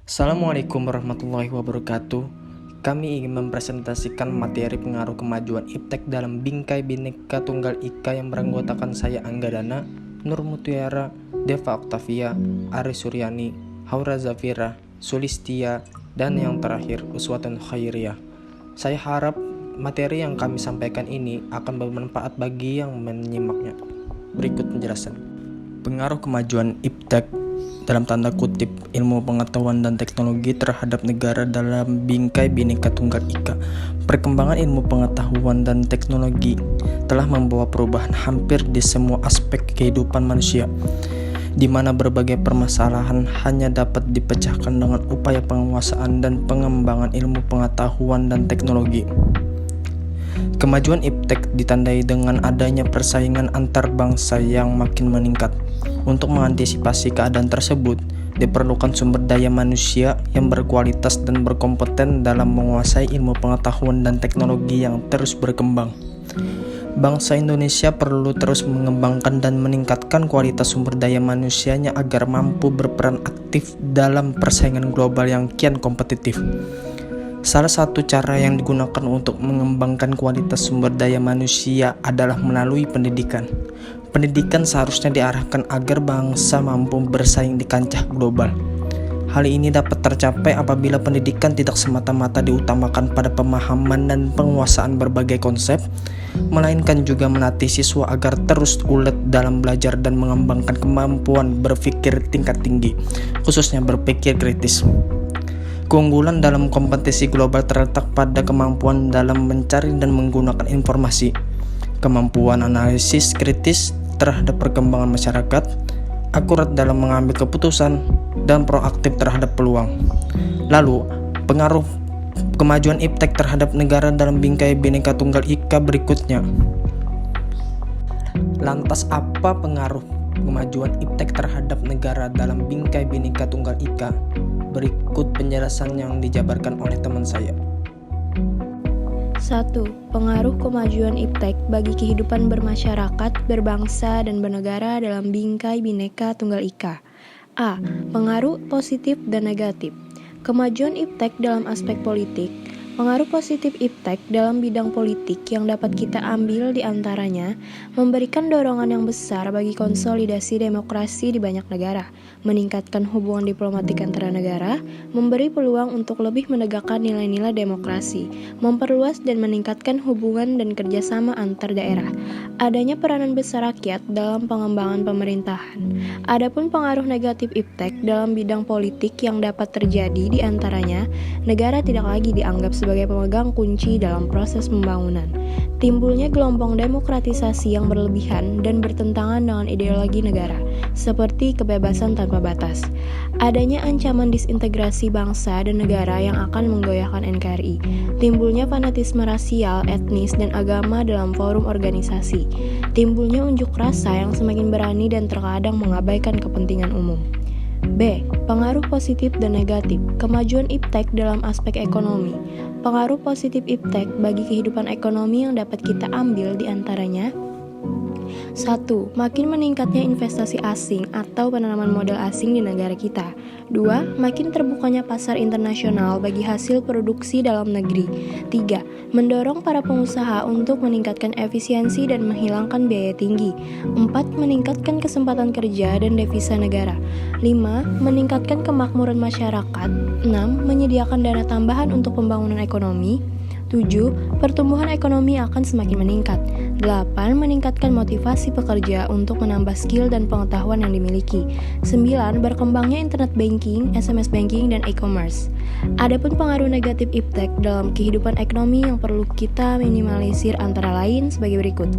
Assalamualaikum warahmatullahi wabarakatuh. Kami ingin mempresentasikan materi pengaruh kemajuan iptek dalam Bingkai Bhinneka Tunggal Ika yang beranggotakan saya Angga Dana, Nur Mutiara, Deva Oktavia, Ari Suryani, Haura Zafira, Sulistia, dan yang terakhir Uswatun Khairiyah. Saya harap materi yang kami sampaikan ini akan bermanfaat bagi yang menyimaknya. Berikut penjelasan. Pengaruh kemajuan iptek dalam tanda kutip ilmu pengetahuan dan teknologi terhadap negara dalam Bingkai Bhinneka Tunggal Ika. Perkembangan ilmu pengetahuan dan teknologi telah membawa perubahan hampir di semua aspek kehidupan manusia, di mana berbagai permasalahan hanya dapat dipecahkan dengan upaya penguasaan dan pengembangan ilmu pengetahuan dan teknologi. Kemajuan iptek ditandai dengan adanya persaingan antar bangsa yang makin meningkat. Untuk mengantisipasi keadaan tersebut, diperlukan sumber daya manusia yang berkualitas dan berkompeten dalam menguasai ilmu pengetahuan dan teknologi yang terus berkembang. Bangsa Indonesia perlu terus mengembangkan dan meningkatkan kualitas sumber daya manusianya agar mampu berperan aktif dalam persaingan global yang kian kompetitif. Salah satu cara yang digunakan untuk mengembangkan kualitas sumber daya manusia adalah melalui pendidikan. Pendidikan seharusnya diarahkan agar bangsa mampu bersaing di kancah global. Hal ini dapat tercapai apabila pendidikan tidak semata-mata diutamakan pada pemahaman dan penguasaan berbagai konsep, melainkan juga melatih siswa agar terus ulet dalam belajar dan mengembangkan kemampuan berpikir tingkat tinggi, khususnya berpikir kritis. Keunggulan dalam kompetisi global terletak pada kemampuan dalam mencari dan menggunakan informasi, kemampuan analisis kritis terhadap perkembangan masyarakat, akurat dalam mengambil keputusan, dan proaktif terhadap peluang. Lalu, pengaruh kemajuan iptek terhadap negara dalam Bingkai Bhinneka Tunggal Ika berikutnya. Lantas apa pengaruh kemajuan iptek terhadap negara dalam Bingkai Bhinneka Tunggal Ika? Berikut penjelasan yang dijabarkan oleh teman saya. 1. Pengaruh kemajuan iptek bagi kehidupan bermasyarakat, berbangsa, dan bernegara dalam Bingkai Bhinneka Tunggal Ika. A. Pengaruh positif dan negatif. Kemajuan iptek dalam aspek politik. Pengaruh positif iptek dalam bidang politik yang dapat kita ambil diantaranya memberikan dorongan yang besar bagi konsolidasi demokrasi di banyak negara, meningkatkan hubungan diplomatik antara negara, memberi peluang untuk lebih menegakkan nilai-nilai demokrasi, memperluas dan meningkatkan hubungan dan kerjasama antar daerah, adanya peranan besar rakyat dalam pengembangan pemerintahan. Adapun pengaruh negatif iptek dalam bidang politik yang dapat terjadi diantaranya, negara tidak lagi dianggap sebagai pemegang kunci dalam proses pembangunan. Timbulnya gelombang demokratisasi yang berlebihan dan bertentangan dengan ideologi negara, seperti kebebasan tanpa batas. Adanya ancaman disintegrasi bangsa dan negara yang akan menggoyahkan NKRI. Timbulnya fanatisme rasial, etnis, dan agama dalam forum organisasi. Timbulnya unjuk rasa yang semakin berani dan terkadang mengabaikan kepentingan umum. B. Pengaruh positif dan negatif. Kemajuan iptek dalam aspek ekonomi. Pengaruh positif iptek bagi kehidupan ekonomi yang dapat kita ambil diantaranya: 1. Makin meningkatnya investasi asing atau penanaman modal asing di negara kita. 2. Makin terbukanya pasar internasional bagi hasil produksi dalam negeri. 3. Mendorong para pengusaha untuk meningkatkan efisiensi dan menghilangkan biaya tinggi. 4. Meningkatkan kesempatan kerja dan devisa negara. 5. Meningkatkan kemakmuran masyarakat. 6. Menyediakan dana tambahan untuk pembangunan ekonomi. 7. Pertumbuhan ekonomi akan semakin meningkat. 8. Meningkatkan motivasi pekerja untuk menambah skill dan pengetahuan yang dimiliki. 9. Berkembangnya internet banking, SMS banking, dan e-commerce. Adapun pengaruh negatif iptek dalam kehidupan ekonomi yang perlu kita minimalisir antara lain sebagai berikut.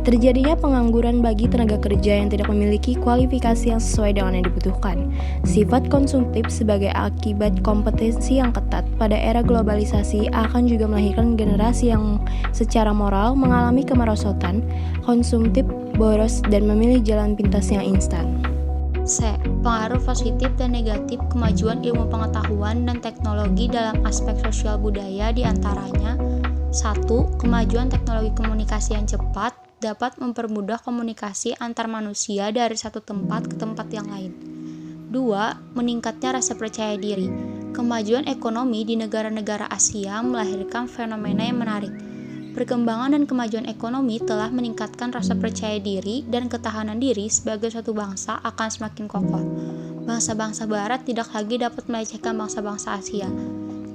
Terjadinya pengangguran bagi tenaga kerja yang tidak memiliki kualifikasi yang sesuai dengan yang dibutuhkan. Sifat konsumtif sebagai akibat kompetensi yang ketat pada era globalisasi akan juga melahirkan generasi yang secara moral mengalami kemerosotan, konsumtif, boros, dan memilih jalan pintas yang instan. C. Pengaruh positif dan negatif kemajuan ilmu pengetahuan dan teknologi dalam aspek sosial budaya diantaranya: 1. Kemajuan teknologi komunikasi yang cepat dapat mempermudah komunikasi antar manusia dari satu tempat ke tempat yang lain. 2. Meningkatnya rasa percaya diri. Kemajuan ekonomi di negara-negara Asia melahirkan fenomena yang menarik. Perkembangan dan kemajuan ekonomi telah meningkatkan rasa percaya diri dan ketahanan diri sebagai suatu bangsa akan semakin kokoh. Bangsa-bangsa barat tidak lagi dapat melecehkan bangsa-bangsa Asia. 3.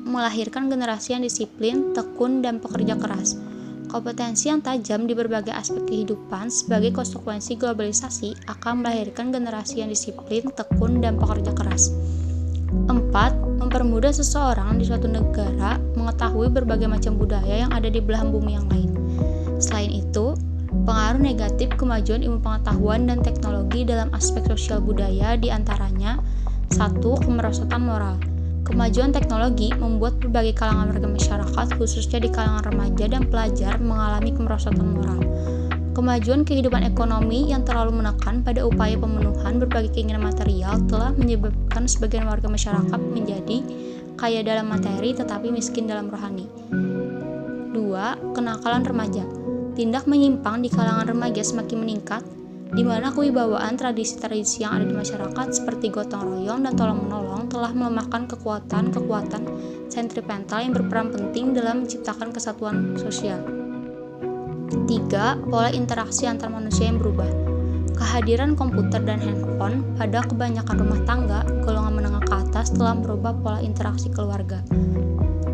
Melahirkan generasi yang disiplin, tekun, dan pekerja keras. Kompetensi yang tajam di berbagai aspek kehidupan sebagai konsekuensi globalisasi akan melahirkan generasi yang disiplin, tekun, dan pekerja keras. 4. Mempermudah seseorang di suatu negara mengetahui berbagai macam budaya yang ada di belahan bumi yang lain. Selain itu, pengaruh negatif kemajuan ilmu pengetahuan dan teknologi dalam aspek sosial budaya diantaranya 1. Kemerosotan moral. Kemajuan teknologi membuat berbagai kalangan warga masyarakat, khususnya di kalangan remaja dan pelajar, mengalami kemerosotan moral. Kemajuan kehidupan ekonomi yang terlalu menekan pada upaya pemenuhan berbagai keinginan material telah menyebabkan sebagian warga masyarakat menjadi kaya dalam materi tetapi miskin dalam rohani. 2. Kenakalan remaja. Tindak menyimpang di kalangan remaja semakin meningkat, di mana kewibawaan tradisi-tradisi yang ada di masyarakat seperti gotong royong dan tolong-menolong telah melemahkan kekuatan sentripetal yang berperan penting dalam menciptakan kesatuan sosial. 3. Pola interaksi antar manusia yang berubah. Kehadiran komputer dan handphone pada kebanyakan rumah tangga golongan menengah ke atas telah merubah pola interaksi keluarga.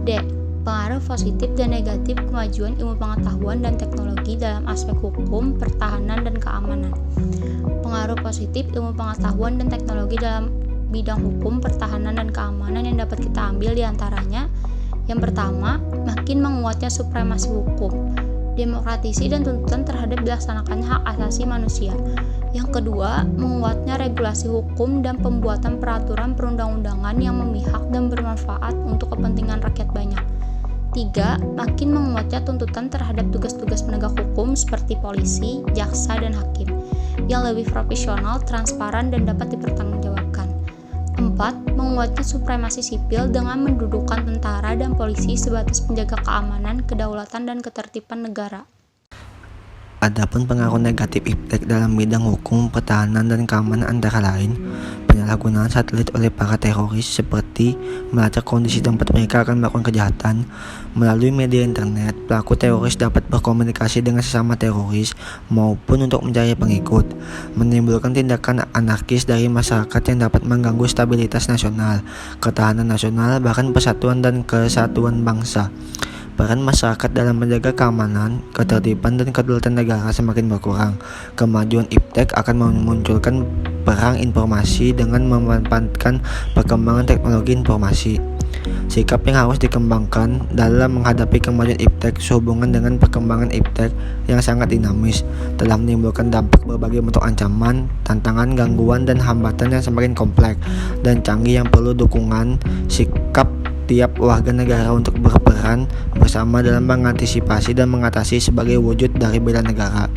D. Pengaruh positif dan negatif kemajuan ilmu pengetahuan dan teknologi dalam aspek hukum, pertahanan, dan keamanan. Pengaruh positif ilmu pengetahuan dan teknologi dalam bidang hukum, pertahanan, dan keamanan yang dapat kita ambil diantaranya: yang pertama, makin menguatnya supremasi hukum, demokratisi dan tuntutan terhadap dilaksanakannya hak asasi manusia. Yang kedua, menguatnya regulasi hukum dan pembuatan peraturan perundang-undangan yang memihak dan bermanfaat untuk kepentingan rakyat banyak. 3. Makin menguatnya tuntutan terhadap tugas-tugas penegak hukum seperti polisi, jaksa, dan hakim yang lebih profesional, transparan, dan dapat dipertanggungjawabkan. 4. Menguatnya supremasi sipil dengan mendudukan tentara dan polisi sebatas penjaga keamanan, kedaulatan, dan ketertiban negara. Adapun pengaruh negatif iptek dalam bidang hukum, pertahanan, dan keamanan antara lain penyalahgunaan satelit oleh para teroris seperti melacak kondisi tempat mereka akan melakukan kejahatan. Melalui media internet, pelaku teroris dapat berkomunikasi dengan sesama teroris maupun untuk mencari pengikut, menimbulkan tindakan anarkis dari masyarakat yang dapat mengganggu stabilitas nasional, ketahanan nasional, bahkan persatuan dan kesatuan bangsa. Peran masyarakat dalam menjaga keamanan, ketertiban, dan kedaulatan negara semakin berkurang. Kemajuan iptek akan memunculkan perang informasi dengan memanfaatkan perkembangan teknologi informasi. Sikap yang harus dikembangkan dalam menghadapi kemajuan iptek sehubungan dengan perkembangan iptek yang sangat dinamis telah menimbulkan dampak berbagai bentuk ancaman, tantangan, gangguan, dan hambatan yang semakin kompleks dan canggih yang perlu dukungan sikap tiap warga negara untuk berperan bersama dalam mengantisipasi dan mengatasi sebagai wujud dari bela negara.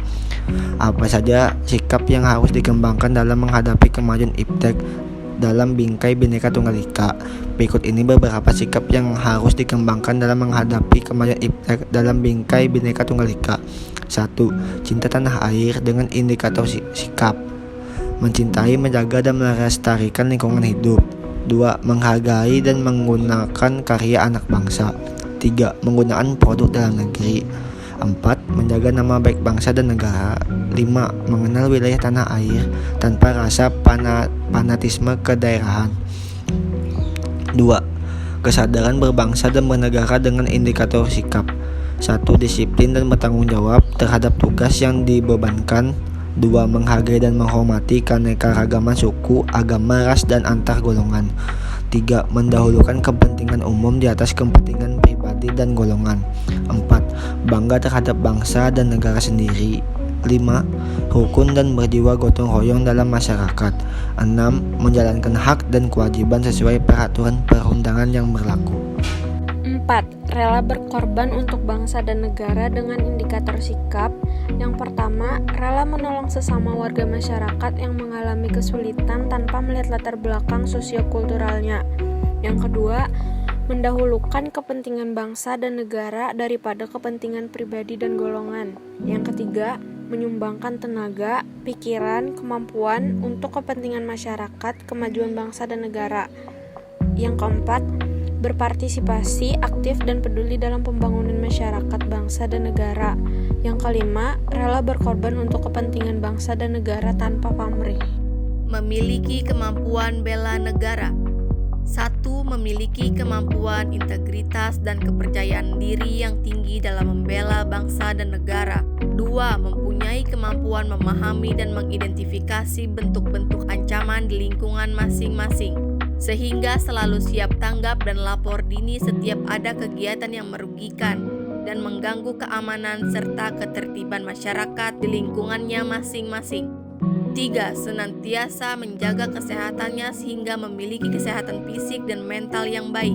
Apa saja sikap yang harus dikembangkan dalam menghadapi kemajuan iptek dalam Bingkai Bhinneka Tunggal Ika? Berikut ini beberapa sikap yang harus dikembangkan dalam menghadapi kemajuan iptek dalam Bingkai Bhinneka Tunggal Ika. 1. Cinta tanah air dengan indikator sikap: mencintai, menjaga, dan melestarikan lingkungan hidup. 2. Menghargai dan menggunakan karya anak bangsa. 3. Menggunakan produk dalam negeri. 4. Menjaga nama baik bangsa dan negara. 5. Mengenal wilayah tanah air tanpa rasa fanatisme kedaerahan. 2. Kesadaran berbangsa dan bernegara dengan indikator sikap: 1. Disiplin dan bertanggung jawab terhadap tugas yang dibebankan. 2. Menghargai dan menghormati keanekaragaman suku, agama, ras, dan antar golongan. 3. Mendahulukan kepentingan umum di atas kepentingan pribadi dan golongan. 4. Bangga terhadap bangsa dan negara sendiri. 5. Rukun dan berjiwa gotong royong dalam masyarakat. 6. Menjalankan hak dan kewajiban sesuai peraturan perundangan yang berlaku. 4. Rela berkorban untuk bangsa dan negara dengan indikator sikap. Yang pertama, rela menolong sesama warga masyarakat yang mengalami kesulitan tanpa melihat latar belakang sosiokulturalnya. Yang kedua, mendahulukan kepentingan bangsa dan negara daripada kepentingan pribadi dan golongan. Yang ketiga, menyumbangkan tenaga, pikiran, kemampuan untuk kepentingan masyarakat, kemajuan bangsa dan negara. Yang keempat, berpartisipasi aktif dan peduli dalam pembangunan masyarakat, bangsa, dan negara. Yang kelima, rela berkorban untuk kepentingan bangsa dan negara tanpa pamrih. Memiliki kemampuan bela negara. 1. Memiliki kemampuan integritas dan kepercayaan diri yang tinggi dalam membela bangsa dan negara. 2. Mempunyai kemampuan memahami dan mengidentifikasi bentuk-bentuk ancaman di lingkungan masing-masing, sehingga selalu siap tanggap dan lapor dini setiap ada kegiatan yang merugikan dan mengganggu keamanan serta ketertiban masyarakat di lingkungannya masing-masing. 3. Senantiasa menjaga kesehatannya sehingga memiliki kesehatan fisik dan mental yang baik.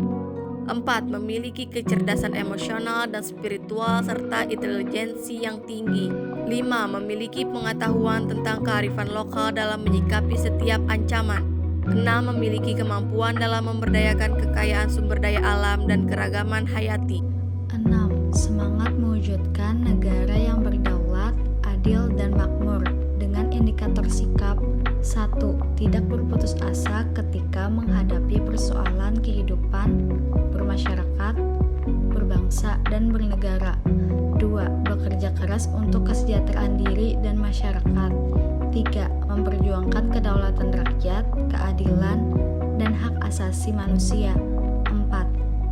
4. Memiliki kecerdasan emosional dan spiritual serta intelijensi yang tinggi. 5. Memiliki pengetahuan tentang kearifan lokal dalam menyikapi setiap ancaman. 6. Memiliki kemampuan dalam memberdayakan kekayaan sumber daya alam dan keragaman hayati. 6. Semangat mewujudkan negara yang berdaulat, adil, dan makmur dengan indikator sikap. 1. Tidak berputus asa ketika menghadapi persoalan kehidupan bermasyarakat, berbangsa, dan bernegara. 2. Bekerja keras untuk kesejahteraan diri dan masyarakat. 3. Memperjuangkan kedaulatan rakyat, keadilan, dan hak asasi manusia. 4.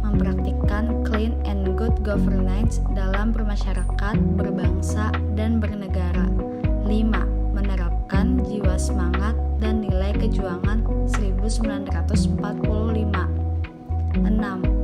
Mempraktikkan clean and good governance dalam bermasyarakat, berbangsa, dan bernegara. 5. Menerapkan jiwa semangat dan nilai kejuangan 1945. 6.